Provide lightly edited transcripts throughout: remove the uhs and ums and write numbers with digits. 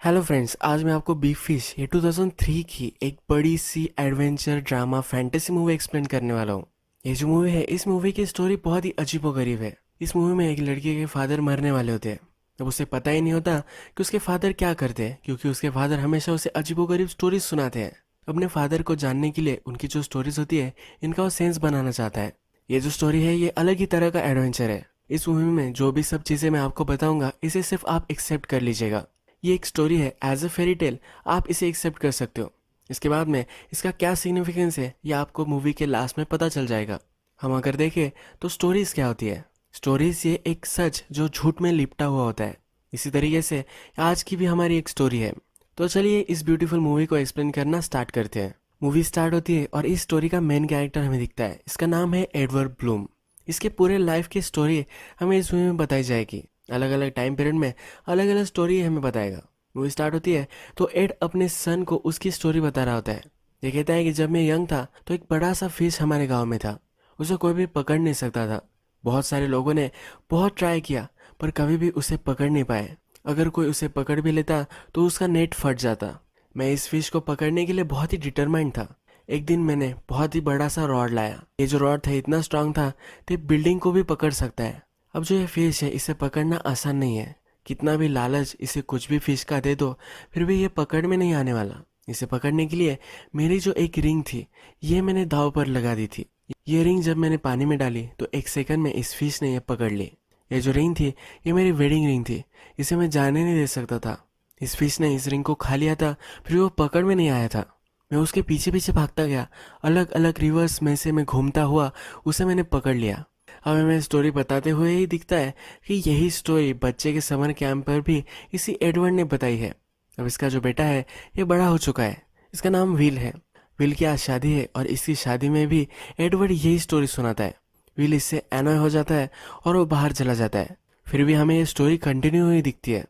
Hello friends, आज मैं आपको बिग फिश ये 2003 की एक बड़ी सी adventure drama fantasy movie explain करने वाला हूँ। ये जो मूवी है, इस मूवी की स्टोरी बहुत ही अजीबोगरीब है। इस मूवी में एक लड़के के फादर मरने वाले होते हैं। अब उसे पता ही नहीं होता कि उसके फादर क्या करते हैं, क्योंकि उसके फादर हमेशा उसे अजीबोगरीब स्टोरीज सुनाते हैं। अपने फादर को जानने के लिए उनकी जो स्टोरीज होती है, इनका वो सेंस बनाना चाहता है। ये जो स्टोरी है, ये अलग ही तरह का एडवेंचर है। इस मूवी में जो भी सब चीज़ें मैं आपको बताऊंगा, इसे सिर्फ आप एक्सेप्ट कर लीजिएगा। ये एक स्टोरी है, एज अ फेरी टेल आप इसे एक्सेप्ट कर सकते हो। इसके बाद में इसका क्या सिग्निफिकेंस है, ये आपको मूवी के लास्ट में पता चल जाएगा। हम अगर देखें तो स्टोरीज क्या होती है। स्टोरीज ये एक सच जो झूठ में लिपटा हुआ होता है। इसी तरीके से आज की भी हमारी एक स्टोरी है। तो चलिए इस ब्यूटीफुल मूवी को एक्सप्लेन करना स्टार्ट करते हैं। मूवी स्टार्ट होती है और इस स्टोरी का मेन कैरेक्टर हमें दिखता है। इसका नाम है एडवर्ड ब्लूम। इसके पूरे लाइफ की स्टोरी हमें इस मूवी में बताई जाएगी। अलग अलग टाइम पीरियड में अलग अलग स्टोरी हमें बताएगा। मूवी स्टार्ट होती है तो एड अपने सन को उसकी स्टोरी बता रहा होता है। ये कहता है कि जब मैं यंग था तो एक बड़ा सा फिश हमारे गांव में था। उसे कोई भी पकड़ नहीं सकता था। बहुत सारे लोगों ने बहुत ट्राई किया, पर कभी भी उसे पकड़ नहीं पाए। अगर कोई उसे पकड़ भी लेता तो उसका नेट फट जाता। मैं इस फिश को पकड़ने के लिए बहुत ही डिटरमाइंड था। एक दिन मैंने बहुत ही बड़ा सा रॉड लाया। ये जो रॉड था इतना स्ट्रांग था कि बिल्डिंग को भी पकड़ सकता है। अब जो ये फिश है, इसे पकड़ना आसान नहीं है। कितना भी लालच इसे कुछ भी फिश का दे दो, फिर भी ये पकड़ में नहीं आने वाला। इसे पकड़ने के लिए मेरी जो एक रिंग थी, ये मैंने दाव पर लगा दी थी। ये रिंग जब मैंने पानी में डाली तो एक सेकंड में इस फिश ने ये पकड़ ली। ये जो रिंग थी, ये मेरी वेडिंग रिंग थी। इसे मैं जाने नहीं दे सकता था। इस फिश ने इस रिंग को खा लिया था, फिर वो पकड़ में नहीं आया था। मैं उसके पीछे पीछे भागता गया। अलग अलग रिवर्स में से मैं घूमता हुआ उसे मैंने पकड़ लिया। हमें मैं स्टोरी बताते हुए ही दिखता है कि यही स्टोरी बच्चे के समर कैंप पर भी इसी एडवर्ड ने बताई है। अब इसका जो बेटा है, ये बड़ा हो चुका है। इसका नाम विल है। विल की आज शादी है और इसकी शादी में भी एडवर्ड यही स्टोरी सुनाता है। विल इससे एनॉय हो जाता है और वो बाहर चला जाता है। फिर भी हमें ये स्टोरी कंटिन्यू हुई दिखती है।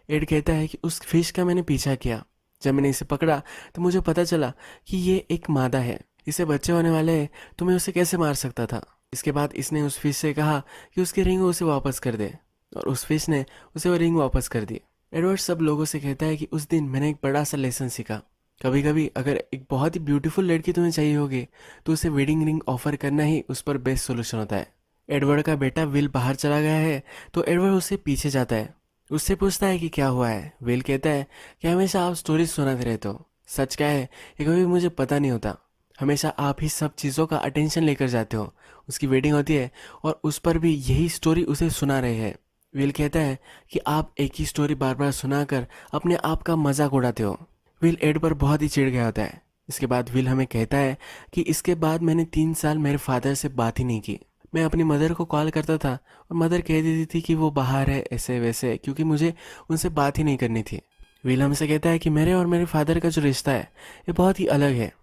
एड कहता है कि उस फिश का मैंने पीछा किया। जब मैंने इसे पकड़ा तो मुझे पता चला कि ये एक मादा है। इसे बच्चे होने वाले हैं, तो मैं उसे कैसे मार सकता था। इसके बाद इसने उस फिश से कहा कि उसकी रिंग उसे वापस कर दे, और उस फिश ने उसे वो रिंग वापस कर दी। एडवर्ड सब लोगों से कहता है कि उस दिन मैंने एक बड़ा सा लेसन सीखा। कभी कभी अगर एक बहुत ही ब्यूटीफुल लड़की तुम्हें चाहिए होगी, तो उसे वेडिंग रिंग ऑफर करना ही उस पर बेस्ट सोल्यूशन होता है। एडवर्ड का बेटा विल बाहर चला गया है, तो एडवर्ड उससे पीछे जाता है। उससे पूछता है कि क्या हुआ है। विल कहता है कि हमेशा आप स्टोरीज सुनाते रहते हो। सच क्या है, ये कभी मुझे पता नहीं होता। हमेशा आप ही सब चीज़ों का अटेंशन लेकर जाते हो। उसकी वेडिंग होती है और उस पर भी यही स्टोरी उसे सुना रहे हैं। विल कहता है कि आप एक ही स्टोरी बार बार सुनाकर अपने आप का मजाक उड़ाते हो। विल एड पर बहुत ही चिढ़ गया होता है। इसके बाद विल हमें कहता है कि इसके बाद मैंने 3 साल मेरे फादर से बात ही नहीं की। मैं अपनी मदर को कॉल करता था और मदर कह देती थी कि वो बाहर है, ऐसे वैसे, क्योंकि मुझे उनसे बात ही नहीं करनी थी। विल हमसे कहता है कि मेरे और मेरे फादर का जो रिश्ता है, ये बहुत ही अलग है।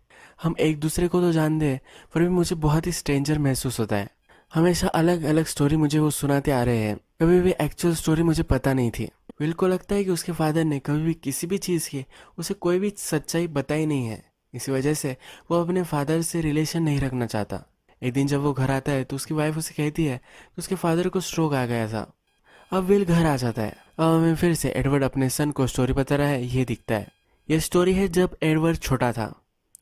हम एक दूसरे को तो जानते हैं, पर भी मुझे बहुत ही स्ट्रेंजर महसूस होता है। हमेशा अलग अलग स्टोरी मुझे वो सुनाते आ रहे हैं। कभी भी एक्चुअल स्टोरी मुझे पता नहीं थी। विल को लगता है कि उसके फादर ने कभी भी किसी भी चीज़ की उसे कोई भी सच्चाई बताई नहीं है। इसी वजह से वो अपने फादर से रिलेशन नहीं रखना चाहता। एक दिन जब वो घर आता है तो उसकी वाइफ उसे कहती है कि उसके फादर को स्ट्रोक आ गया था। अब विल घर आ जाता है। अब हमें फिर से एडवर्ड अपने सन को स्टोरी बता रहा है, ये दिखता है। यह स्टोरी है जब एडवर्ड छोटा था।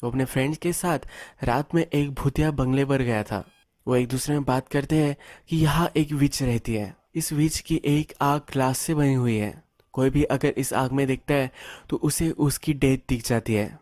वो अपने फ्रेंड्स के साथ रात में एक भूतिया बंगले पर गया था। वो एक दूसरे में बात करते हैं कि यहाँ एक विच रहती है। इस विच की एक आग ग्लास से बनी हुई है। कोई भी अगर इस आग में देखता है तो उसे उसकी डेथ दिख जाती है।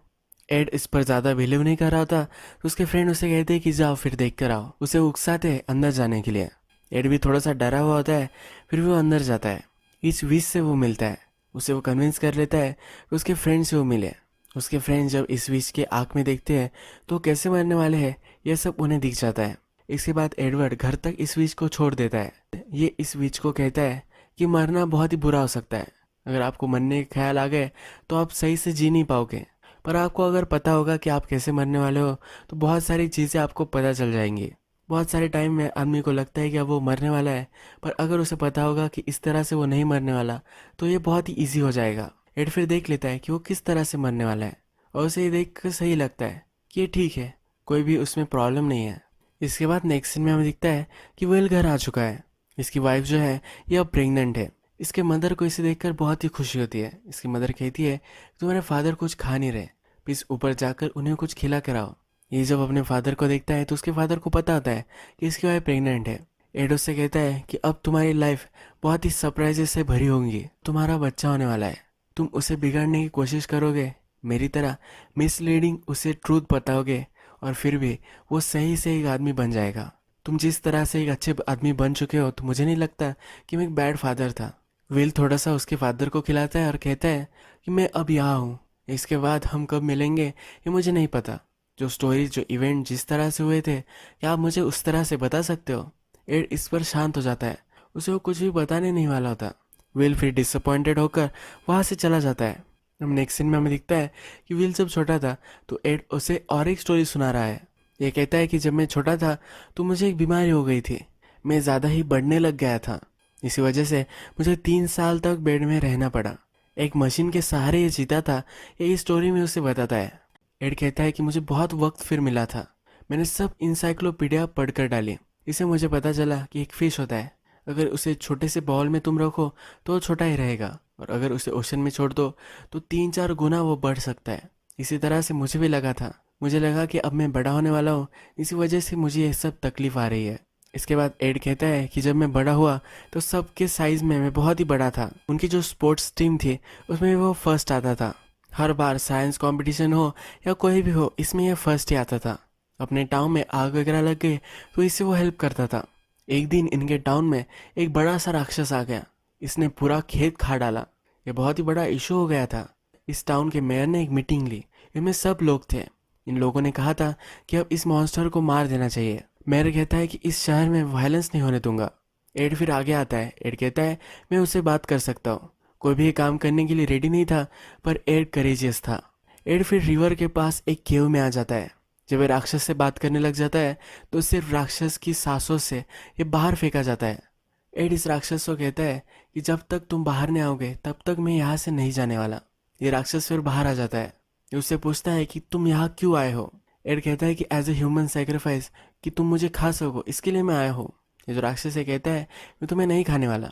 एड इस पर ज़्यादा बिलीव नहीं कर रहा था, तो उसके फ्रेंड उसे कहते हैं कि जाओ फिर देख कर आओ। उसे उकसाते हैं अंदर जाने के लिए। एड भी थोड़ा सा डरा हुआ होता है, फिर वो अंदर जाता है। इस विश से वो मिलता है। उसे वो कन्विंस कर लेता है कि उसके फ्रेंड से वो मिले। उसके फ्रेंड जब इस विश के आँख में देखते हैं तो कैसे मरने वाले हैं, यह सब उन्हें दिख जाता है। इसके बाद एडवर्ड घर तक इस विच को छोड़ देता है। ये इस विच को कहता है कि मरना बहुत ही बुरा हो सकता है। अगर आपको मरने के ख्याल आ गए तो आप सही से जी नहीं पाओगे। पर आपको अगर पता होगा कि आप कैसे मरने वाले हो, तो बहुत सारी चीज़ें आपको पता चल जाएंगी। बहुत सारे टाइम में आदमी को लगता है कि अब वो मरने वाला है, पर अगर उसे पता होगा कि इस तरह से वो नहीं मरने वाला, तो ये बहुत ही ईजी हो जाएगा। एड फिर देख लेता है कि वो किस तरह से मरने वाला है, और उसे ये देख कर सही लगता है कि ये ठीक है, कोई भी उसमें प्रॉब्लम नहीं है। इसके बाद नेक्स्ट सीन में हमें दिखता है कि वेल घर आ चुका है। इसकी वाइफ जो है, ये अब प्रेग्नेंट है। इसके मदर को इसे देखकर बहुत ही खुशी होती है। इसकी मदर कहती है तुम्हारे फादर कुछ खा नहीं रहे, प्लीज ऊपर जाकर उन्हें कुछ खिला कर आओ। ये जब अपने फादर को देखता है तो उसके फादर को पता होता है कि इसकी वाइफ प्रेग्नेंट है। एड उससे कहता है कि अब तुम्हारी लाइफ बहुत ही सरप्राइजेस से भरी होंगी, तुम्हारा बच्चा होने वाला है, तुम उसे बिगाड़ने की कोशिश करोगे, मेरी तरह मिसलीडिंग उसे ट्रूथ बताओगे और फिर भी वो सही से एक आदमी बन जाएगा। तुम जिस तरह से एक अच्छे आदमी बन चुके हो तो मुझे नहीं लगता कि मैं एक बैड फादर था। विल थोड़ा सा उसके फादर को खिलाता है और कहता है कि मैं अब यहाँ हूँ, इसके बाद हम कब मिलेंगे ये मुझे नहीं पता। जो स्टोरी जो इवेंट जिस तरह से हुए थे क्या आप मुझे उस तरह से बता सकते हो। एड इस पर शांत हो जाता है, उसे वो कुछ भी बताने नहीं वाला होता। विल फिर डिसअपॉइंटेड होकर वहाँ से चला जाता है। अब नेक्स्ट सीन में हमें दिखता है कि विल जब छोटा था तो एड उसे और एक स्टोरी सुना रहा है। ये कहता है कि जब मैं छोटा था तो मुझे एक बीमारी हो गई थी, मैं ज़्यादा ही बढ़ने लग गया था, इसी वजह से मुझे 3 साल तक बेड में रहना पड़ा, एक मशीन के सहारे ये जीता था, ये इस स्टोरी में उसे बताता है। एड कहता है कि मुझे बहुत वक्त फिर मिला था, मैंने सब इंसाइक्लोपीडिया पढ़कर डाली, इसे मुझे पता चला कि एक फिश होता है, अगर उसे छोटे से बॉल में तुम रखो तो वो छोटा ही रहेगा, और अगर उसे ओशन में छोड़ दो तो 3-4 गुना वो बढ़ सकता है। इसी तरह से मुझे भी लगा था, मुझे लगा कि अब मैं बड़ा होने वाला हूँ, इसी वजह से मुझे ये सब तकलीफ आ रही है। इसके बाद एड कहता है कि जब मैं बड़ा हुआ तो सबके साइज में मैं बहुत ही बड़ा था, उनकी जो स्पोर्ट्स टीम थी उसमें वो फर्स्ट आता था, हर बार साइंस कंपटीशन हो या कोई भी हो इसमें यह फर्स्ट ही आता था। अपने टाउन में आग वगैरह लग गई तो इससे वो हेल्प करता था। एक दिन इनके टाउन में एक बड़ा सा राक्षस आ गया, इसने पूरा खेत खा डाला, ये बहुत ही बड़ा इशू हो गया था। इस टाउन के मेयर ने एक मीटिंग ली, इनमें सब लोग थे। इन लोगों ने कहा था कि अब इस मॉन्स्टर को मार देना चाहिए। मेयर कहता है कि इस शहर में वायलेंस नहीं होने दूंगा। एड फिर आगे आता है, एड कहता है मैं उससे बात कर सकता हूँ। कोई भी काम करने के लिए रेडी नहीं था पर एड करेजियस था। एड फिर रिवर के पास एक केव में आ जाता है। जब ये राक्षस से बात करने लग जाता है तो सिर्फ राक्षस की सांसों से ये बाहर फेंका जाता है। एड इस राक्षस को कहता है कि जब तक तुम बाहर नहीं आओगे तब तक मैं यहाँ से नहीं जाने वाला। ये राक्षस फिर बाहर आ जाता है, ये उससे पूछता है कि तुम यहाँ क्यों आए हो। एड कहता है कि एज ए ह्यूमन सेक्रीफाइस, कि तुम मुझे खा सको इसके लिए मैं आया हूँ। ये जो राक्षस है कहता है मैं तुम्हें नहीं खाने वाला।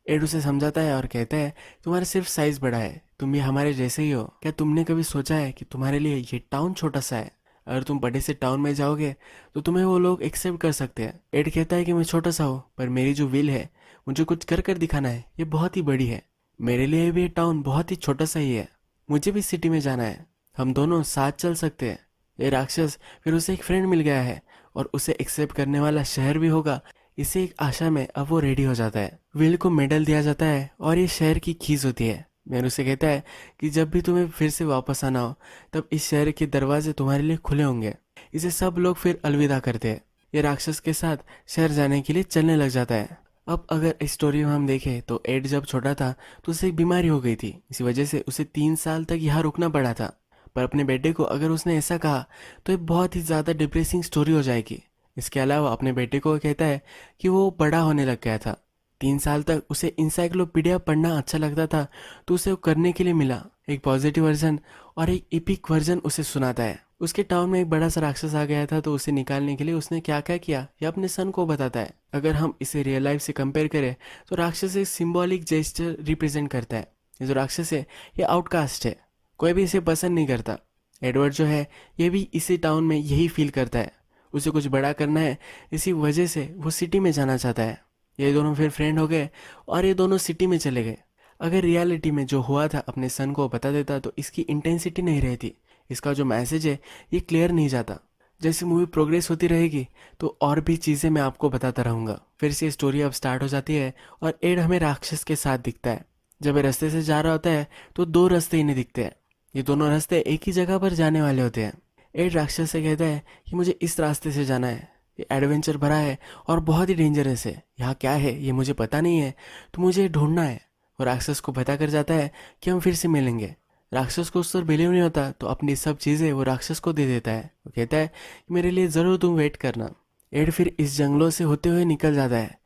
एड उसे समझाता है और कहता है तुम्हारा सिर्फ साइज बड़ा है, तुम भी हमारे जैसे ही हो, क्या तुमने कभी सोचा है कि तुम्हारे लिए ये टाउन छोटा सा है, अगर तुम बड़े से टाउन में जाओगे तो तुम्हें वो लोग एक्सेप्ट कर सकते हैं। एड कहता है कि मैं छोटा सा हूँ पर मेरी जो विल है, मुझे कुछ कर कर दिखाना है, ये बहुत ही बड़ी है, मेरे लिए भी ये टाउन बहुत ही छोटा सा ही है, मुझे भी सिटी में जाना है, हम दोनों साथ चल सकते हैं। ये राक्षस फिर उसे एक फ्रेंड मिल गया है और उसे एक्सेप्ट करने वाला शहर भी होगा, इसे एक आशा में अब वो रेडी हो जाता है। विल को मेडल दिया जाता है और ये शहर की खीस होती है। मैन उसे कहता है कि जब भी तुम्हें फिर से वापस आना हो तब इस शहर के दरवाजे तुम्हारे लिए खुले होंगे। इसे सब लोग फिर अलविदा करते हैं। ये राक्षस के साथ शहर जाने के लिए चलने लग जाता है। अब अगर इस स्टोरी में हम देखें तो एड जब छोटा था तो उसे एक बीमारी हो गई थी, इसी वजह से उसे 3 साल तक यहाँ रुकना पड़ा था। पर अपने बेटे को अगर उसने ऐसा कहा तो ये बहुत ही ज़्यादा डिप्रेसिंग स्टोरी हो जाएगी। इसके अलावा अपने बेटे को कहता है कि वो बड़ा होने लग गया था, 3 साल तक उसे इंसाइक्लोपीडिया पढ़ना अच्छा लगता था तो उसे वो करने के लिए मिला, एक पॉजिटिव वर्जन और एक इपिक वर्जन उसे सुनाता है। उसके टाउन में एक बड़ा सा राक्षस आ गया था तो उसे निकालने के लिए उसने क्या क्या किया ये अपने सन को बताता है। अगर हम इसे रियल लाइफ से कंपेयर करें तो राक्षस एक सिंबॉलिक जेस्चर रिप्रेजेंट करता है। ये जो राक्षस है ये आउटकास्ट है, कोई भी इसे पसंद नहीं करता। एडवर्ड जो है ये भी इसी टाउन में यही फील करता है, उसे कुछ बड़ा करना है, इसी वजह से वो सिटी में जाना चाहता है। ये दोनों फिर फ्रेंड हो गए और ये दोनों सिटी में चले गए। अगर रियलिटी में जो हुआ था अपने सन को बता देता तो इसकी इंटेंसिटी नहीं रहती, इसका जो मैसेज है ये क्लियर नहीं जाता। जैसे मूवी प्रोग्रेस होती रहेगी तो और भी चीज़ें मैं आपको बताता रहूँगा। फिर से स्टोरी अब स्टार्ट हो जाती है और एड हमें राक्षस के साथ दिखता है। जब ये रास्ते से जा रहा होता है तो 2 रास्ते इन्हें दिखते हैं, ये दोनों रास्ते एक ही जगह पर जाने वाले होते हैं। एड राक्षस से कहता है कि मुझे इस रास्ते से जाना है, ये एडवेंचर भरा है और बहुत ही डेंजरस है, यहाँ क्या है ये मुझे पता नहीं है तो मुझे ढूंढना है। वो राक्षस को बता कर जाता है कि हम फिर से मिलेंगे। राक्षस को उस पर बिलीव नहीं होता तो अपनी सब चीज़ें वो राक्षस को दे देता है। वो कहता है कि मेरे लिए ज़रूर तुम वेट करना। एड फिर इस जंगलों से होते हुए निकल जाता है।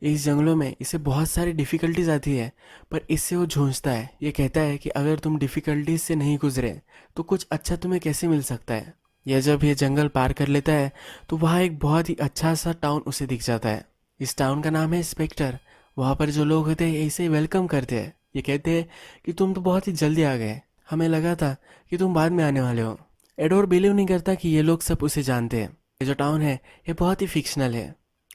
इस जंगलों में इसे बहुत सारी डिफ़िकल्टीज आती है पर इससे वो जूझता है। ये कहता है कि अगर तुम डिफ़िकल्टीज से नहीं गुजरे तो कुछ अच्छा तुम्हें कैसे मिल सकता है। यह जब ये जंगल पार कर लेता है तो वहाँ एक बहुत ही अच्छा सा टाउन उसे दिख जाता है। इस टाउन का नाम है स्पेक्टर वहाँ पर जो लोग होते हैं ऐसे वेलकम करते हैं, ये कहते हैं कि तुम तो बहुत ही जल्दी आ गए, हमें लगा था कि तुम बाद में आने वाले हो। एडोर बिलीव नहीं करता कि ये लोग सब उसे जानते हैं। ये जो टाउन है ये बहुत ही फिक्शनल है।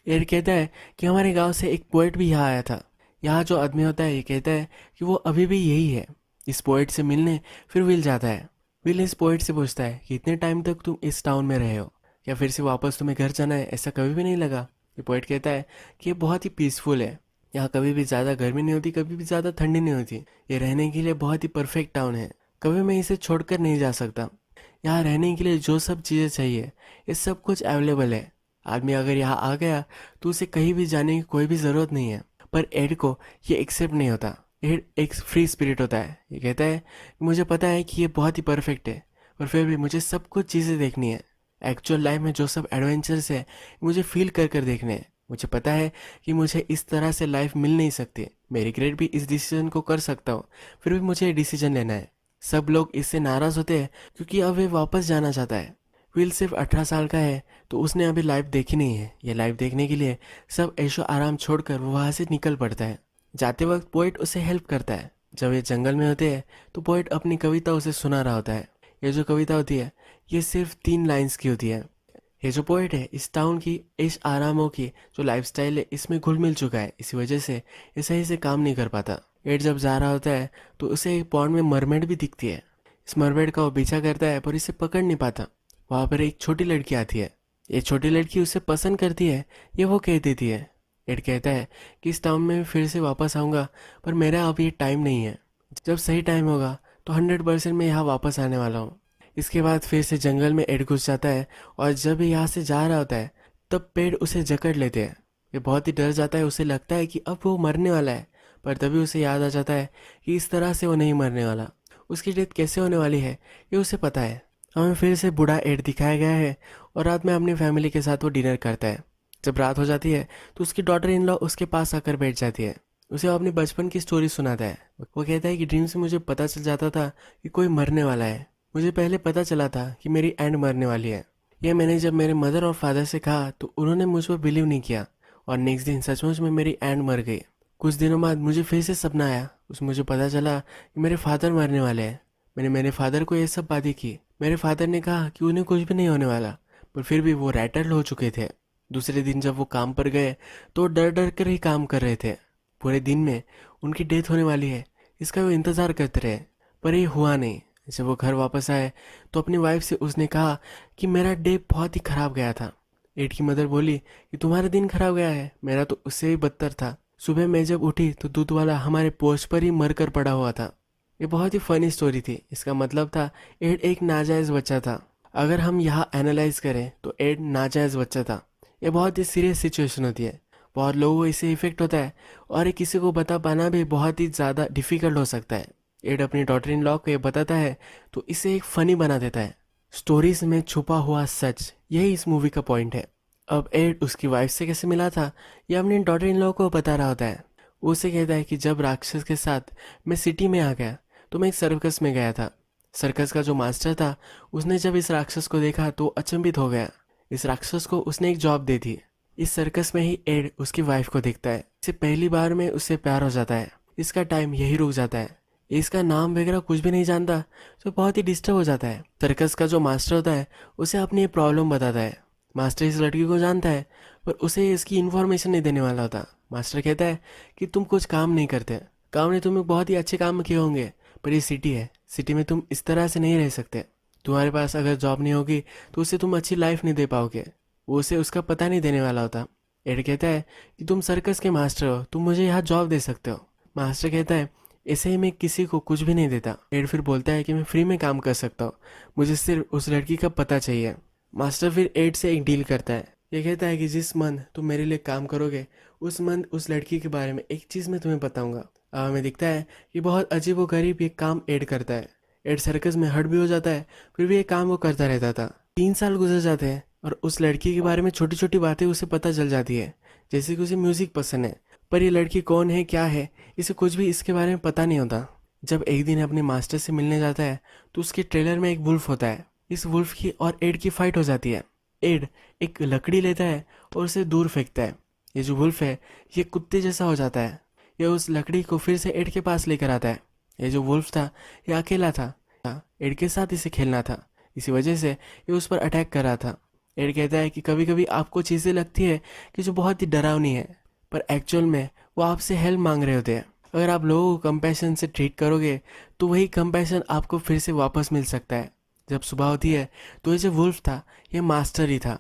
एड कहता है कि हमारे गांव से एक पोएट भी यहाँ आया था। यहाँ जो आदमी होता है ये कहता है कि वो अभी भी यही है। इस पोएट से मिलने फिर विल जाता है। विल इस पोएट से पूछता है कि इतने टाइम तक तुम इस टाउन में रहे हो, क्या फिर से वापस तुम्हें घर जाना है? ऐसा कभी भी नहीं लगा? ये पोएट कहता है कि ये बहुत ही पीसफुल है, यहाँ कभी भी ज़्यादा गर्मी नहीं होती, कभी भी ज़्यादा ठंडी नहीं होती। ये रहने के लिए बहुत ही परफेक्ट टाउन है, कभी मैं इसे छोड़कर नहीं जा सकता। यहाँ रहने के लिए जो सब चीज़ें चाहिए ये सब कुछ अवेलेबल है। आदमी अगर यहाँ आ गया तो उसे कहीं भी जाने की कोई भी ज़रूरत नहीं है। पर एड को ये एक्सेप्ट नहीं होता। एड एक फ्री स्पिरिट होता है। ये कहता है कि मुझे पता है कि ये बहुत ही परफेक्ट है, पर फिर भी मुझे सब कुछ चीज़ें देखनी है। एक्चुअल लाइफ में जो सब एडवेंचर्स है मुझे फील कर कर देखने हैं। मुझे पता है कि मुझे इस तरह से लाइफ मिल नहीं सकती। मैं रिग्रेट भी इस डिसीजन को कर सकता हूँ, फिर भी मुझे डिसीजन लेना है। सब लोग इससे नाराज़ होते हैं क्योंकि अब वे वापस जाना चाहता है। विल सिर्फ 18 साल का है तो उसने अभी लाइफ देखी नहीं है। ये लाइफ देखने के लिए सब ऐशो आराम छोड़कर वो वहाँ से निकल पड़ता है। जाते वक्त पोइट उसे हेल्प करता है। जब ये जंगल में होते हैं तो पोइट अपनी कविता उसे सुना रहा होता है। ये जो कविता होती है ये सिर्फ 3 लाइन्स की होती है। ये जो पोइट है इस टाउन की ऐश आरामों की जो लाइफस्टाइल है इसमें घुल मिल चुका है। इसी वजह से ये सही से काम नहीं कर पाता। एड जब जा रहा होता है तो उसे एक पॉन्ड में मरमेड भी दिखती है। इस मरमेड का वो पीछा करता है पर इसे पकड़ नहीं पाता। वहाँ पर एक छोटी लड़की आती है। ये छोटी लड़की उसे पसंद करती है, ये वो कह देती है। एड कहता है कि इस टाउन में फिर से वापस आऊँगा, पर मेरा अब ये टाइम नहीं है। जब सही टाइम होगा तो 100% मैं यहाँ वापस आने वाला हूँ। इसके बाद फिर से जंगल में एड घुस जाता है और जब ये यहाँ से जा रहा होता है तब पेड़ उसे जकड़ लेते हैं। ये बहुत ही डर जाता है। उसे लगता है कि अब वो मरने वाला है, पर तभी उसे याद आ जाता है कि इस तरह से वो नहीं मरने वाला। उसकी डेथ कैसे होने वाली है ये उसे पता है। हमें फिर से बूढ़ा एड दिखाया गया है और रात में अपनी फैमिली के साथ वो डिनर करता है। जब रात हो जाती है तो उसकी डॉटर इन लॉ उसके पास आकर बैठ जाती है। उसे वो अपनी बचपन की स्टोरी सुनाता है। वो कहता है कि ड्रीम से मुझे पता चल जाता था कि कोई मरने वाला है। मुझे पहले पता चला था कि मेरी एंड मरने वाली है। यह मैंने जब मेरे मदर और फादर से कहा तो उन्होंने मुझ पर बिलीव नहीं किया और नेक्स्ट दिन सचमुच में मेरी एंड मर गई। कुछ दिनों बाद मुझे फिर से सपना आया। उसमें मुझे पता चला कि मेरे फादर मरने वाले हैं। मैंने मेरे फादर को ये सब बातें की। मेरे फादर ने कहा कि उन्हें कुछ भी नहीं होने वाला, पर फिर भी वो रैटल हो चुके थे। दूसरे दिन जब वो काम पर गए तो डर डर कर ही काम कर रहे थे। पूरे दिन में उनकी डेथ होने वाली है इसका वो इंतज़ार करते रहे, पर ये हुआ नहीं। जब वो घर वापस आए तो अपनी वाइफ से उसने कहा कि मेरा डे बहुत ही ख़राब गया था। एड की मदर बोली कि तुम्हारा दिन खराब गया है, मेरा तो उससे भी बदतर था। सुबह मैं जब उठी तो दूध वाला हमारे पोर्च पर ही मर कर पड़ा हुआ था। ये बहुत ही फनी स्टोरी थी। इसका मतलब था एड एक नाजायज़ बच्चा था। अगर हम यहाँ एनालाइज करें तो एड नाजायज़ बच्चा था। ये बहुत ही सीरियस सिचुएशन होती है। बहुत लोगों को इससे इफेक्ट होता है और ये किसी को बता पाना भी बहुत ही ज़्यादा डिफ़िकल्ट हो सकता है। एड अपनी डॉटर इन लॉ को ये बताता है तो इसे एक फ़नी बना देता है। स्टोरीज में छुपा हुआ सच, यही इस मूवी का पॉइंट है। अब एड उसकी वाइफ से कैसे मिला था ये अपनी डॉटर इन लॉ को बता रहा होता है। वो उसे कहता है कि जब राक्षस के साथ मैं सिटी में आ गया तो मैं एक सर्कस में गया था। सर्कस का जो मास्टर था उसने जब इस राक्षस को देखा तो अचंभित हो गया। इस राक्षस को उसने एक जॉब दे दी। इस सर्कस में ही एड उसकी वाइफ को देखता है। इसे पहली बार में उससे प्यार हो जाता है। इसका टाइम यही रुक जाता है। इसका नाम वगैरह कुछ भी नहीं जानता तो बहुत ही डिस्टर्ब हो जाता है। सर्कस का जो मास्टर होता है उसे अपनी प्रॉब्लम बताता है। मास्टर इस लड़की को जानता है पर उसे इसकी इन्फॉर्मेशन नहीं देने वाला होता। मास्टर कहता है कि तुम कुछ काम नहीं करते, काम ने तुम्हें बहुत ही अच्छे काम किए होंगे, पर ये सिटी है, सिटी में तुम इस तरह से नहीं रह सकते। तुम्हारे पास अगर जॉब नहीं होगी तो उससे तुम अच्छी लाइफ नहीं दे पाओगे। वो उसे उसका पता नहीं देने वाला होता। एड कहता है कि तुम सर्कस के मास्टर हो, तुम मुझे यहाँ जॉब दे सकते हो। मास्टर कहता है ऐसे ही मैं किसी को कुछ भी नहीं देता। एड फिर बोलता है कि मैं फ्री में काम कर सकता हूँ, मुझे सिर्फ उस लड़की का पता चाहिए। मास्टर फिर एड से एक डील करता है। ये कहता है कि जिस मंथ तुम मेरे लिए काम करोगे उस मंथ उस लड़की के बारे में एक चीज़ मैं तुम्हें बताऊंगा। अब हमें दिखता है कि बहुत अजीब व गरीब ये काम एड करता है। एड सर्कस में हर्ट भी हो जाता है, फिर भी ये काम वो करता रहता था। 3 साल गुजर जाते हैं और उस लड़की के बारे में छोटी छोटी बातें उसे पता चल जाती है, जैसे कि उसे म्यूज़िक पसंद है, पर ये लड़की कौन है क्या है इसे कुछ भी इसके बारे में पता नहीं होता। जब एक दिन अपने मास्टर से मिलने जाता है तो उसके ट्रेलर में एक वुल्फ होता है। इस वुल्फ की और एड की फाइट हो जाती है। एड एक लकड़ी लेता है और उसे दूर फेंकता है। ये जो वुल्फ है ये कुत्ते जैसा हो जाता है। ये उस लकड़ी को फिर से एड के पास लेकर आता है। ये जो वुल्फ था ये अकेला था, एड के साथ इसे खेलना था, इसी वजह से ये उस पर अटैक कर रहा था। एड कहता है कि कभी कभी आपको चीज़ें लगती है कि जो बहुत ही डरावनी है, पर एक्चुअल में वो आपसे हेल्प मांग रहे होते हैं। अगर आप लोगों को कंपैशन से ट्रीट करोगे तो वही कंपैशन आपको फिर से वापस मिल सकता है। जब सुबह होती है तो ये जो वुल्फ था ये मास्टर ही था।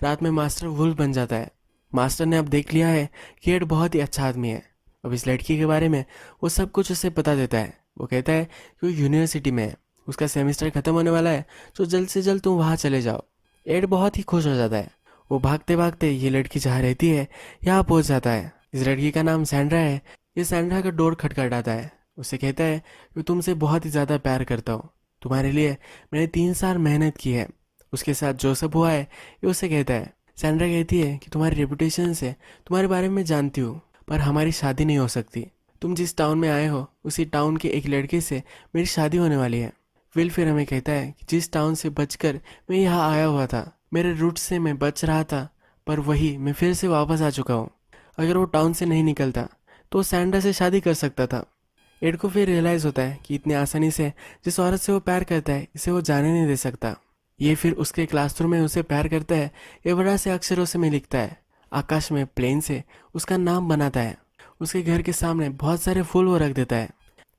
रात में मास्टर वुल्फ बन जाता है। मास्टर ने अब देख लिया है कि एड बहुत ही अच्छा आदमी है। अब इस लड़की के बारे में वो सब कुछ उसे बता देता है। वो कहता है कि वो यूनिवर्सिटी में है, उसका सेमेस्टर ख़त्म होने वाला है, तो जल्द से जल्द तुम वहाँ चले जाओ। एड बहुत ही खुश हो जाता है। वो भागते भागते ये लड़की जहाँ रहती है यहाँ पहुँच जाता है। इस लड़की का नाम सैंड्रा है। ये सैंड्रा का डोर खटखटाता है। उसे कहता है कि तुमसे बहुत ही ज़्यादा प्यार करता हूँ, तुम्हारे लिए मैंने 3 साल मेहनत की है। उसके साथ जो सब हुआ है ये उसे कहता है। सैंड्रा कहती है कि तुम्हारी रेपुटेशन से तुम्हारे बारे में जानती हूँ, पर हमारी शादी नहीं हो सकती। तुम जिस टाउन में आए हो उसी टाउन के एक लड़के से मेरी शादी होने वाली है। विल फिर हमें कहता है कि जिस टाउन से बचकर मैं यहाँ आया हुआ था, मेरे रूट से मैं बच रहा था, पर वही मैं फिर से वापस आ चुका हूँ। अगर वो टाउन से नहीं निकलता तो सैंड्रा से शादी कर सकता था। एड को फिर रियलाइज़ होता है कि इतनी आसानी से जिस औरत से वो प्यार करता है इसे वो जाने नहीं दे सकता। ये फिर उसके क्लासरूम में उसे प्यार करता है। ये बड़ा से अक्षरों से में लिखता है। आकाश में प्लेन से उसका नाम बनाता है। उसके घर के सामने बहुत सारे फूल वो रख देता है।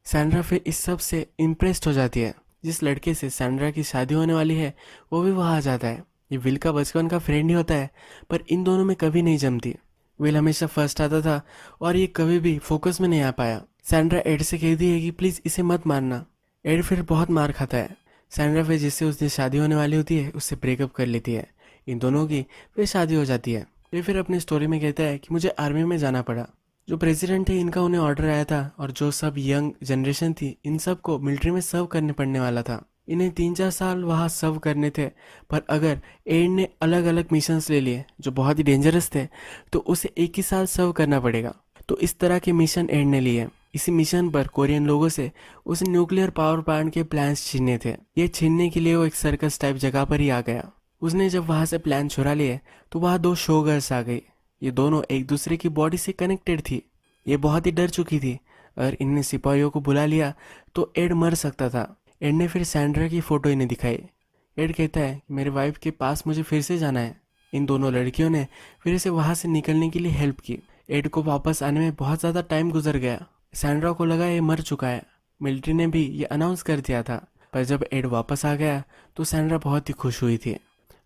सैंड्रा फिर इस सब से इम्प्रेस्ड हो जाती है। जिस लड़के से सैंड्रा की शादी होने वाली है वो भी वहाँ आ जाता है। ये विल का बचपन का फ्रेंड ही होता है, पर इन दोनों में कभी नहीं जमती। विल हमेशा फर्स्ट आता था और ये कभी भी फोकस में नहीं आ पाया। सैंड्रा एड से कहती है कि प्लीज़ इसे मत मारना। एड फिर बहुत मार खाता है। सैंड्रा फिर जिससे उसकी शादी होने वाली होती है उससे ब्रेकअप कर लेती है। इन दोनों की फिर शादी हो जाती है। ये फिर अपनी स्टोरी में कहता है कि मुझे आर्मी में जाना पड़ा। जो प्रेसिडेंट थे इनका उन्हें ऑर्डर आया था और जो सब यंग जनरेशन थी इन सब को मिलिट्री में सर्व करने पड़ने वाला था। इन्हें 3-4 साल वहाँ सर्व करने थे, पर अगर एड ने अलग अलग मिशंस ले लिए जो बहुत ही डेंजरस थे तो उसे एक ही साल सर्व करना पड़ेगा। तो इस तरह के मिशन एड ने लिए। इसी मिशन पर कोरियन लोगों से उसे न्यूक्लियर पावर प्लांट के प्लान्स छीनने थे। ये छीनने के लिए वो एक सर्कस टाइप जगह पर ही आ गया। उसने जब वहाँ से प्लान चुरा लिए तो वहाँ 2 शो गर्ल्स आ गई। ये दोनों एक दूसरे की बॉडी से कनेक्टेड थी। ये बहुत ही डर चुकी थी। अगर इनने सिपाहियों को बुला लिया तो एड मर सकता था। एड ने फिर सैंड्रा की फ़ोटो इन्हें दिखाई। एड कहता है मेरे वाइफ के पास मुझे फिर से जाना है। इन दोनों लड़कियों ने फिर से वहाँ से निकलने के लिए हेल्प की। एड को वापस आने में बहुत ज़्यादा टाइम गुजर गया। सैंड्रा को लगा ये मर चुका है। मिलिट्री ने भी ये अनाउंस कर दिया था, पर जब एड वापस आ गया तो सैंड्रा बहुत ही खुश हुई थी।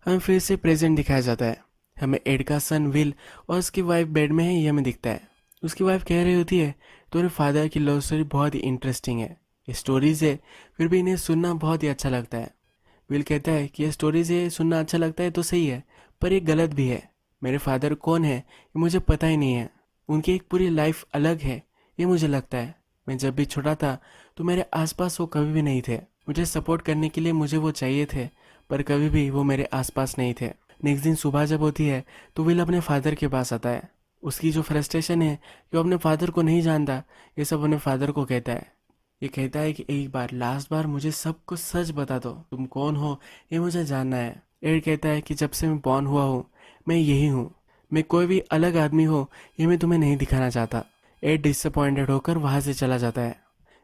हमें फिर से प्रेजेंट दिखाया जाता है। हमें एड का सन विल और उसकी वाइफ बेड में है ये हमें दिखता है। उसकी वाइफ कह रही होती है तुम्हारे फादर की लव स्टोरी बहुत ही इंटरेस्टिंग है। ये स्टोरीज है फिर भी इन्हें सुनना बहुत ही अच्छा लगता है। विल कहता है कि ये स्टोरीज है सुनना अच्छा लगता है तो सही है, पर ये गलत भी है। मेरे फादर कौन है ये मुझे पता ही नहीं है। उनकी एक पूरी लाइफ अलग है ये मुझे लगता है। मैं जब भी छोटा था तो मेरे आसपास वो कभी भी नहीं थे। मुझे सपोर्ट करने के लिए मुझे वो चाहिए थे, पर कभी भी वो मेरे आसपास नहीं थे। नेक्स्ट दिन सुबह जब होती है तो विल अपने फादर के पास आता है। उसकी जो फ्रस्ट्रेशन है कि वो अपने फादर को नहीं जानता ये सब अपने फादर को कहता है। ये कहता है कि एक बार लास्ट बार मुझे सब कुछ सच बता दो, तुम कौन हो ये मुझे जानना है। एड कहता है कि जब से मैं बॉर्न हुआ हूँ मैं यही हूँ। मैं कोई भी अलग आदमी हो ये मैं तुम्हें नहीं दिखाना चाहता। एड डिसअपॉइंटेड होकर वहाँ से चला जाता है।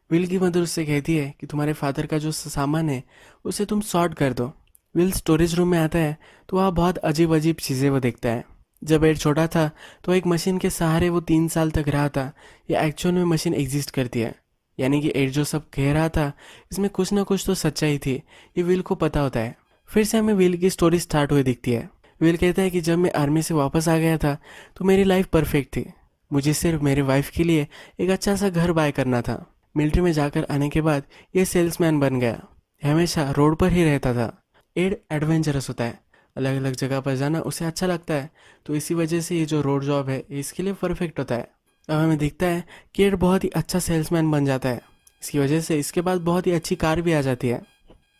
विल की मदर उससे कहती है कि तुम्हारे फादर का जो सामान है उसे तुम सॉर्ट कर दो। विल स्टोरेज रूम में आता है तो वहाँ बहुत अजीब अजीब चीज़ें वो देखता है। जब एड छोटा था तो एक मशीन के सहारे वो 3 साल तक रहा था। ये एक्चुअल में मशीन एग्जिस्ट करती है, यानी कि एड जो सब कह रहा था इसमें कुछ ना कुछ तो सच्चाई थी। ये विल को पता होता है। फिर से हमें विल की स्टोरी स्टार्ट हुई दिखती है। विल कहता है कि जब मैं आर्मी से वापस आ गया था तो मेरी लाइफ परफेक्ट थी। मुझे सिर्फ मेरे वाइफ के लिए एक अच्छा सा घर बाय करना था। मिलिट्री में जाकर आने के बाद ये सेल्समैन बन गया। हमेशा रोड पर ही रहता था। एड एडवेंचरस होता है, अलग अलग जगह पर जाना उसे अच्छा लगता है, तो इसी वजह से ये जो रोड जॉब है इसके लिए परफेक्ट होता है। अब हमें दिखता है कि एड बहुत ही अच्छा सेल्समैन बन जाता है। इसकी वजह से इसके बाद बहुत ही अच्छी कार भी आ जाती है।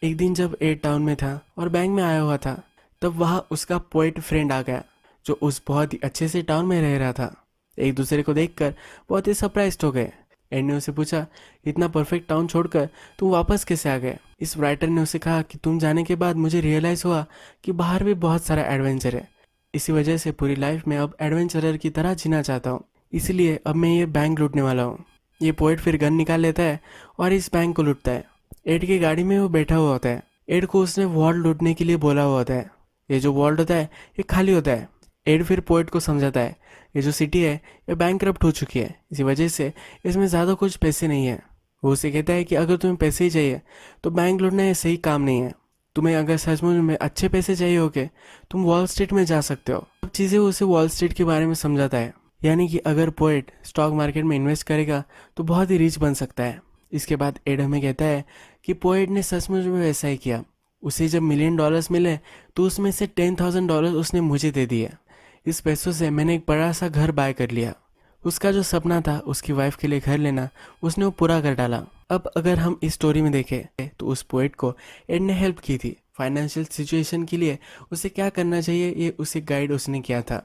एक दिन जब एड टाउन में था और बैंक में आया हुआ था तब वहाँ उसका पोएट फ्रेंड आ गया जो उस बहुत ही अच्छे से टाउन में रह रहा था। एक दूसरे को देखकर बहुत ही सरप्राइज्ड हो गए। एड ने उसे पूछा इतना परफेक्ट टाउन छोड़कर तुम वापस कैसे आ गए। इस राइटर ने उसे कहा कि तुम जाने के बाद मुझे रियलाइज़ हुआ कि बाहर भी बहुत सारा एडवेंचर है। इसी वजह से पूरी लाइफ में अब एडवेंचरर की तरह जीना चाहता हूँ, इसीलिए अब मैं ये बैंक लूटने वाला हूँ। ये पोएट फिर गन निकाल लेता है और इस बैंक को लूटता है। एड की गाड़ी में वो बैठा हुआ होता है। एड को उसने वॉल्ट लूटने के लिए बोला हुआ होता है। ये जो वॉल्ट होता है ये खाली होता है। एड फिर पोएट को समझाता है ये जो सिटी है ये बैंकरप्ट हो चुकी है, इसी वजह से इसमें ज़्यादा कुछ पैसे नहीं है। वो उसे कहता है कि अगर तुम्हें पैसे ही चाहिए तो बैंक लूटना ये सही काम नहीं है। तुम्हें अगर सचमुच में अच्छे पैसे चाहिए होगे तुम वॉल स्ट्रीट में जा सकते हो। सब चीज़ें उसे वॉल स्ट्रीट के बारे में समझाता है, यानी कि अगर पोएट स्टॉक मार्केट में इन्वेस्ट करेगा तो बहुत ही रिच बन सकता है। इसके बाद एड हमें कहता है कि पोएट ने सचमुच में वैसा ही किया। उसे जब $1,000,000 मिले तो उसमें से $10,000 उसने मुझे दे दिए। इस पैसों से मैंने एक बड़ा सा घर बाय कर लिया। उसका जो सपना था उसकी वाइफ के लिए घर लेना, उसने वो पूरा कर डाला। अब अगर हम इस स्टोरी में देखें तो उस पोएट को एड ने हेल्प की थी। फाइनेंशियल सिचुएशन के लिए उसे क्या करना चाहिए ये उसे गाइड उसने किया था।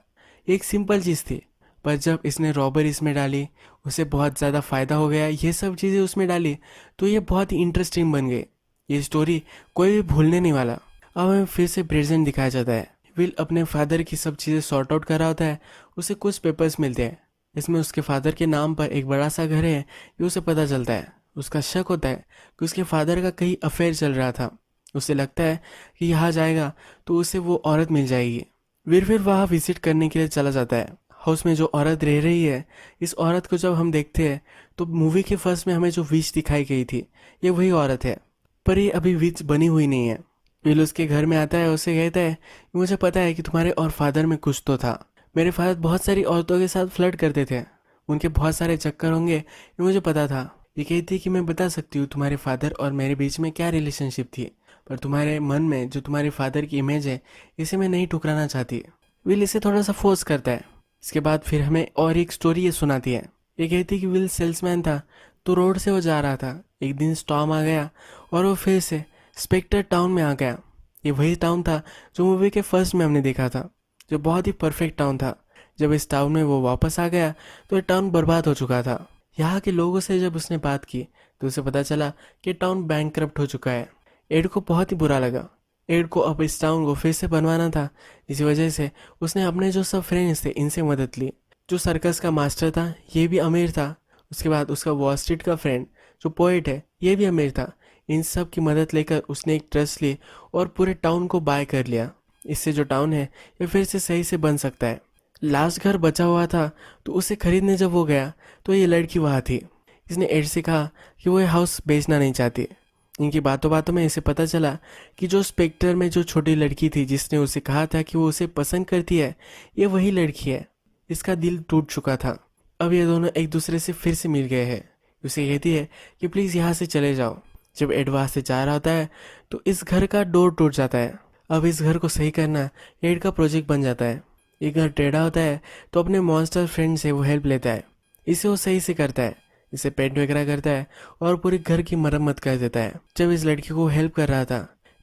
एक सिंपल चीज़ थी, पर जब इसने रॉबर इसमें डाली उसे बहुत ज़्यादा फ़ायदा हो गया। ये सब चीज़ें उसमें डाली तो ये बहुत ही इंटरेस्टिंग बन गई। ये स्टोरी कोई भी भूलने नहीं वाला। अब हमें फिर से प्रेजेंट दिखाया जाता है। विल अपने फादर की सब चीज़ें सॉर्ट आउट कर रहा होता है। उसे कुछ पेपर्स मिलते हैं, इसमें उसके फादर के नाम पर एक बड़ा सा घर है, ये उसे पता चलता है। उसका शक होता है कि उसके फादर का कहीं अफेयर चल रहा था। उसे लगता है कि यहाँ जाएगा तो उसे वो औरत मिल जाएगी। वीर फिर वहाँ विजिट करने के लिए चला जाता है। हाउस में जो औरत रह रही है, इस औरत को जब हम देखते हैं तो मूवी के फर्स्ट में हमें जो विच दिखाई गई थी ये वही औरत है, पर ये अभी विच बनी हुई नहीं है। विल उसके घर में आता है, उसे कहता है कि मुझे पता है कि तुम्हारे और फादर में कुछ तो था। मेरे फादर बहुत सारी औरतों के साथ फ्लर्ट करते थे, उनके बहुत सारे चक्कर होंगे ये मुझे पता था। ये कहती है कि मैं बता सकती हूँ तुम्हारे फादर और मेरे बीच में क्या रिलेशनशिप थी, पर तुम्हारे मन में जो तुम्हारे फादर की इमेज है इसे मैं नहीं ठुकराना चाहती। विल इसे थोड़ा सा फोर्स करता है। इसके बाद फिर हमें और एक स्टोरी ये सुनाती है। ये कहती है कि विल सेल्समैन था तो रोड से वो जा रहा था। एक दिन स्टॉर्म आ गया और वो फिर से स्पेक्टर टाउन में आ गया। ये वही टाउन था जो मूवी के फर्स्ट में हमने देखा था, जो बहुत ही परफेक्ट टाउन था। जब इस टाउन में वो वापस आ गया तो ये टाउन बर्बाद हो चुका था। यहाँ के लोगों से जब उसने बात की तो उसे पता चला कि टाउन बैंकक्रप्ट हो चुका है। एड को बहुत ही बुरा लगा। एड को अब इस टाउन को फिर से बनवाना था, इसी वजह से उसने अपने जो सब फ्रेंड्स थे इनसे मदद ली। जो सर्कस का मास्टर था ये भी अमीर था। उसके बाद उसका वॉल स्ट्रीट का फ्रेंड जो पोएट है ये भी अमीर था। इन सब की मदद लेकर उसने एक ट्रस्ट ली और पूरे टाउन को बाय कर लिया। इससे जो टाउन है ये फिर से सही से बन सकता है। लास्ट घर बचा हुआ था तो उसे खरीदने जब वो गया तो ये लड़की वहाँ थी। इसने एड से कहा कि वो ये हाउस बेचना नहीं चाहती। इनकी बातों बातों में इसे पता चला कि जो स्पेक्टर में जो छोटी लड़की थी जिसने उसे कहा था कि वो उसे पसंद करती है, ये वही लड़की है। इसका दिल टूट चुका था। अब ये दोनों एक दूसरे से फिर से मिल गए हैं। उसे कहती है कि प्लीज़ यहाँ से चले जाओ। जब एड वहाँ से जा रहा होता है तो इस घर का डोर टूट जाता है। अब इस घर को सही करना एड का प्रोजेक्ट बन जाता है। ये घर टेढ़ा होता है तो अपने मॉन्स्टर फ्रेंड से वो हेल्प लेता है। इसे वो सही से करता है, इसे पेंट वगैरह करता है और पूरे घर की मरम्मत कर देता है। जब इस लड़की को हेल्प कर रहा था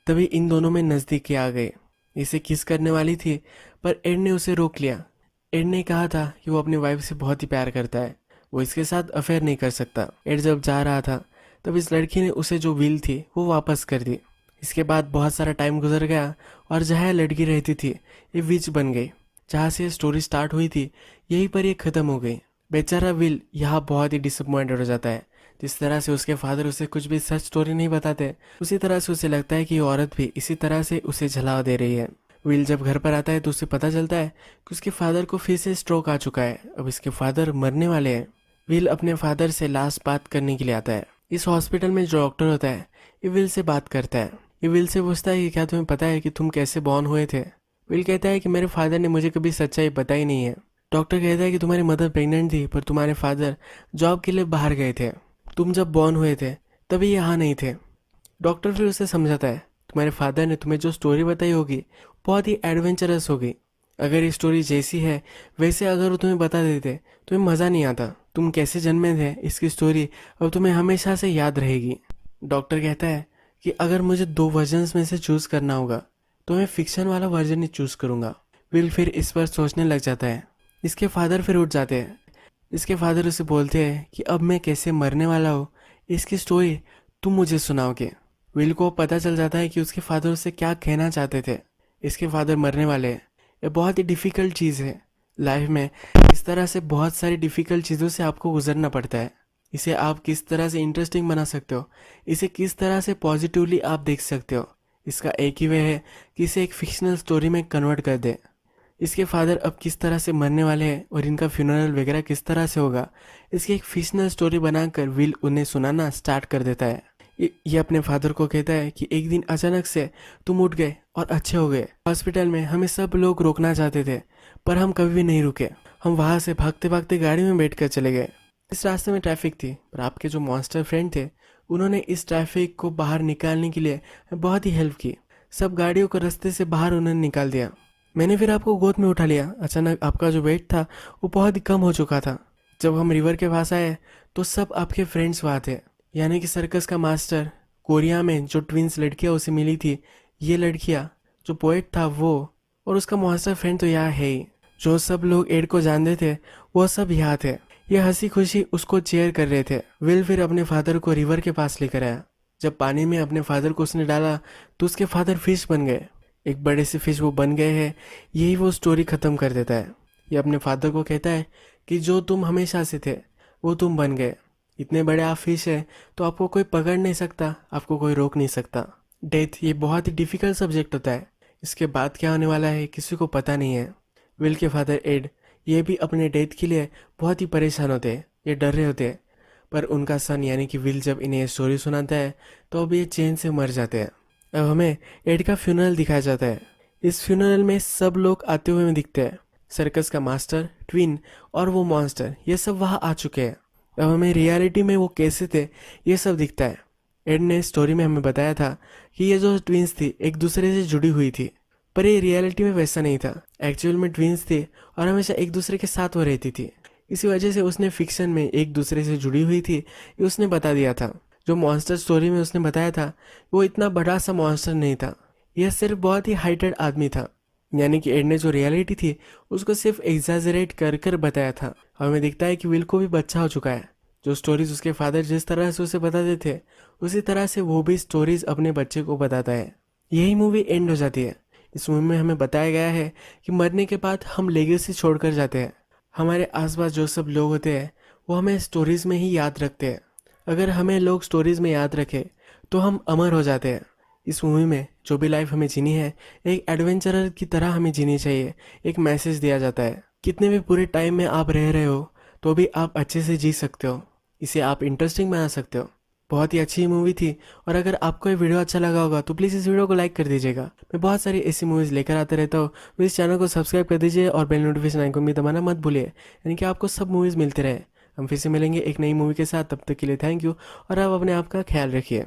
तभी इन दोनों में नज़दीकी आ गई। इसे किस करने वाली थी पर एड ने उसे रोक लिया। एड ने कहा था कि वो अपनी वाइफ से बहुत ही प्यार करता है, वो इसके साथ अफेयर नहीं कर सकता। एड जब जा रहा था तब इस लड़की ने उसे जो विल थी वो वापस कर दी। इसके बाद बहुत सारा टाइम गुजर गया और जहाँ लड़की रहती थी ये विच बन गई। जहाँ से स्टोरी स्टार्ट हुई थी यहीं पर ये ख़त्म हो गई। बेचारा विल यहाँ बहुत ही डिसअपॉइंटेड हो जाता है। जिस तरह से उसके फादर उसे कुछ भी सच स्टोरी नहीं बताते उसी तरह से उसे लगता है कि ये औरत भी इसी तरह से उसे झला दे रही है। विल जब घर पर आता है तो उसे पता चलता है कि उसके फादर को फिर से स्ट्रोक आ चुका है। अब इसके फादर मरने वाले हैं। विल अपने फादर से लास्ट बात करने के लिए आता है। इस हॉस्पिटल में जो डॉक्टर होता है ये विल से बात करता है। ये विल से पूछता है कि क्या तुम्हें पता है कि तुम कैसे बॉर्न हुए थे। विल कहता है कि मेरे फादर ने मुझे कभी सच्चाई बताई नहीं है। डॉक्टर कहता है कि तुम्हारी मदर प्रेग्नेंट थी पर तुम्हारे फादर जॉब के लिए बाहर गए थे। तुम जब बॉर्न हुए थे तभी यहाँ नहीं थे। डॉक्टर फिर उसे समझाता है तुम्हारे फादर ने तुम्हें जो स्टोरी बताई होगी बहुत ही एडवेंचरस होगी। अगर ये स्टोरी जैसी है वैसे अगर वो तुम्हें बता देते तुम्हें मज़ा नहीं आता। तुम कैसे जन्मे थे इसकी स्टोरी अब तुम्हें हमेशा से याद रहेगी। डॉक्टर कहता है कि अगर मुझे 2 वर्जन्स में से चूज़ करना होगा तो मैं फिक्शन वाला वर्जन ही चूज़ करूँगा। विल फिर इस पर सोचने लग जाता है। इसके फादर फिर उठ जाते हैं। इसके फादर उसे बोलते हैं कि अब मैं कैसे मरने वाला हूँ इसकी स्टोरी तुम मुझे सुनाओगे। विल को पता चल जाता है कि उसके फादर उससे क्या कहना चाहते थे। इसके फादर मरने वाले हैं, ये बहुत ही डिफ़िकल्ट चीज़ है लाइफ में। इस तरह से बहुत सारी डिफ़िकल्ट चीज़ों से आपको गुजरना पड़ता है। इसे आप किस तरह से इंटरेस्टिंग बना सकते हो, इसे किस तरह से पॉजिटिवली आप देख सकते हो, इसका एक ही वे है कि इसे एक फिक्शनल स्टोरी में कन्वर्ट कर दे। इसके फादर अब किस तरह से मरने वाले हैं और इनका फ्यूनरल वगैरह किस तरह से होगा, इसकी एक फिक्शनल स्टोरी बनाकर विल उन्हें सुनाना स्टार्ट कर देता है। ये अपने फादर को कहता है कि एक दिन अचानक से तुम उठ गए और अच्छे हो गए। हॉस्पिटल में हमें सब लोग रोकना चाहते थे पर हम कभी भी नहीं रुके। हम वहाँ से भागते भागते गाड़ी में बैठ कर चले गए। इस रास्ते में ट्रैफिक थी पर आपके जो मॉन्स्टर फ्रेंड थे उन्होंने इस ट्रैफिक को बाहर निकालने के लिए बहुत ही हेल्प की। सब गाड़ियों को रास्ते से बाहर उन्होंने निकाल दिया। मैंने फिर आपको गोद में उठा लिया। अचानक आपका जो वेट था वो बहुत ही कम हो चुका था। जब हम रिवर के पास आए तो सब आपके फ्रेंड्स वहाँ थे, यानी कि सर्कस का मास्टर, कोरिया में जो ट्विंस लड़कियाँ उसे मिली थी ये लड़कियाँ, जो पोएट था वो, और उसका मॉन्स्टर फ्रेंड तो यहाँ है ही। जो सब लोग एड को जानते थे वो सब यहाँ थे। ये हंसी खुशी उसको चेयर कर रहे थे। विल फिर अपने फादर को रिवर के पास लेकर आया। जब पानी में अपने फादर को उसने डाला तो उसके फादर फिश बन गए। एक बड़े से फिश वो बन गए हैं। यही वो स्टोरी ख़त्म कर देता है। ये अपने फादर को कहता है कि जो तुम हमेशा से थे वो तुम बन गए। इतने बड़े आप फिश है तो आपको कोई पकड़ नहीं सकता, आपको कोई रोक नहीं सकता। डेथ ये बहुत ही डिफ़िकल्ट सब्जेक्ट होता है। इसके बाद क्या होने वाला है किसी को पता नहीं है। विल के फादर एड ये भी अपने डेथ के लिए बहुत ही परेशान होते हैं, ये डर रहे होते हैं। पर उनका सन यानी कि विल जब इन्हें स्टोरी सुनाता है तो अब ये चैन से मर जाते हैं। अब हमें एड का फ्यूनरल दिखाया जाता है। इस फ्यूनरल में सब लोग आते हुए दिखते हैं। सर्कस का मास्टर, ट्विन और वो मॉन्स्टर ये सब वहाँ आ चुके हैं। अब हमें रियलिटी में वो कैसे थे ये सब दिखता है। एड ने स्टोरी में हमें बताया था कि ये जो ट्विंस थी एक दूसरे से जुड़ी हुई थी, पर ये रियलिटी में वैसा नहीं था। एक्चुअल में ट्विंस थे और हमेशा एक दूसरे के साथ वो रहती थी। इसी वजह से उसने फिक्शन में एक दूसरे से जुड़ी हुई थी ये उसने बता दिया था। जो मॉन्स्टर स्टोरी में उसने बताया था वो इतना बड़ा सा मॉन्स्टर नहीं था, यह सिर्फ बहुत ही हाइटेड आदमी था। यानी कि एड ने जो रियलिटी थी उसको सिर्फ एग्जैजरेट कर कर बताया था। हमें दिखता है कि विल को भी बच्चा हो चुका है। जो स्टोरीज उसके फादर जिस तरह से उसे बताते थे उसी तरह से वो भी स्टोरीज अपने बच्चे को बताता है। यही मूवी एंड हो जाती है। इस मूवी में हमें बताया गया है कि मरने के बाद हम लेगेसी छोड़कर जाते हैं। हमारे आसपास जो सब लोग होते हैं वो हमें स्टोरीज में ही याद रखते हैं। अगर हमें लोग स्टोरीज में याद रखें तो हम अमर हो जाते हैं। इस मूवी में जो भी लाइफ हमें जीनी है एक एडवेंचरर की तरह हमें जीनी चाहिए। एक मैसेज दिया जाता है, कितने भी पूरे टाइम में आप रह रहे हो तो भी आप अच्छे से जी सकते हो। इसे आप इंटरेस्टिंग बना सकते हो। बहुत ही अच्छी मूवी थी। और अगर आपको ये वीडियो अच्छा लगा होगा तो प्लीज़ इस वीडियो को लाइक कर दीजिएगा। मैं बहुत सारी ऐसी मूवीज़ लेकर आते रहता हूँ, तो इस चैनल को सब्सक्राइब कर दीजिए और बेल नोटिफिकेशन आइकन भी दबाना मत भूलिए, यानी कि आपको सब मूवीज़ मिलते रहे। हम फिर से मिलेंगे एक नई मूवी के साथ। तब तक के लिए थैंक यू और आप अपने आप का ख्याल रखिए।